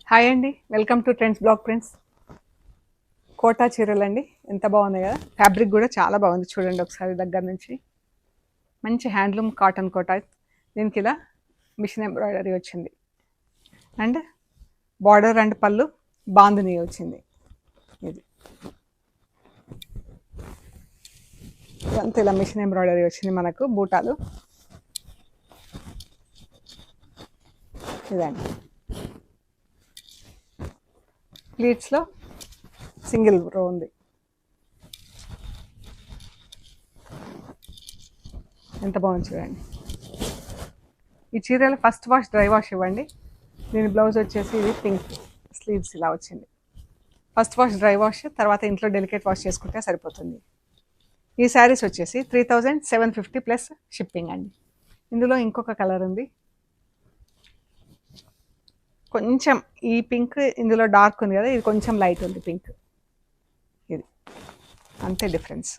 Hi అండి, welcome to trends blog prints. Kota చీరలు అండి, ఎంత బాగున్నాయి కదా. ఫ్యాబ్రిక్ కూడా చాలా బాగుంది, చూడండి ఒకసారి దగ్గర నుంచి. మంచి హ్యాండ్లూమ్ కాటన్ కోటా. దీనికి ఇలా మిషన్ ఎంబ్రాయిడరీ వచ్చింది అండ్ బార్డర్ అండ్ పళ్ళు బాందిని వచ్చింది. ఇది ఇదంతా ఇలా మిషన్ ఎంబ్రాయిడరీ వచ్చింది. మనకు బూటాలు ఇదండి. ప్లీట్స్లో సింగిల్ రో ఉంది. ఎంత బాగుంది చూడండి. ఈ చీరలు ఫస్ట్ వాష్ డ్రై వాష్ ఇవ్వండి. దీని బ్లౌజ్ వచ్చేసి ఇది పింక్ స్లీవ్స్ ఇలా వచ్చింది. ఫస్ట్ వాష్ డ్రై వాష్, తర్వాత ఇంట్లో డెలికేట్ వాష్ చేసుకుంటే సరిపోతుంది. ఈ శారీస్ వచ్చేసి 3750 ప్లస్ షిప్పింగ్ అండి. ఇందులో ఇంకొక కలర్ ఉంది, కొంచెం ఈ పింక్ ఇందులో డార్క్ ఉంది కదా, ఇది కొంచెం లైట్ ఉంది పింక్. ఇది అంతే డిఫరెన్స్.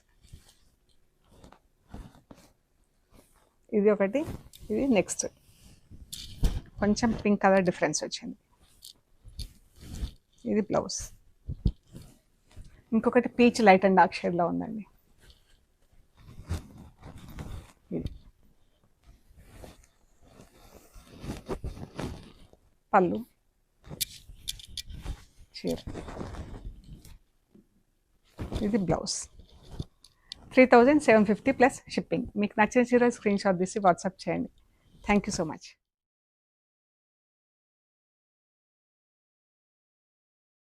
ఇది ఒకటి, ఇది నెక్స్ట్ కొంచెం పింక్ కలర్ డిఫరెన్స్ వచ్చింది. ఇది బ్లౌజ్. ఇంకొకటి పీచ్ లైట్ అండ్ డార్క్ షేడ్లో ఉందండి. ఇది పళ్ళు, చీర, ఇది బ్లౌజ్. 3750 plus shipping. మీకు నచ్చిన చీర స్క్రీన్ షాట్ తీసి వాట్సాప్ చేయండి. Thank you so much.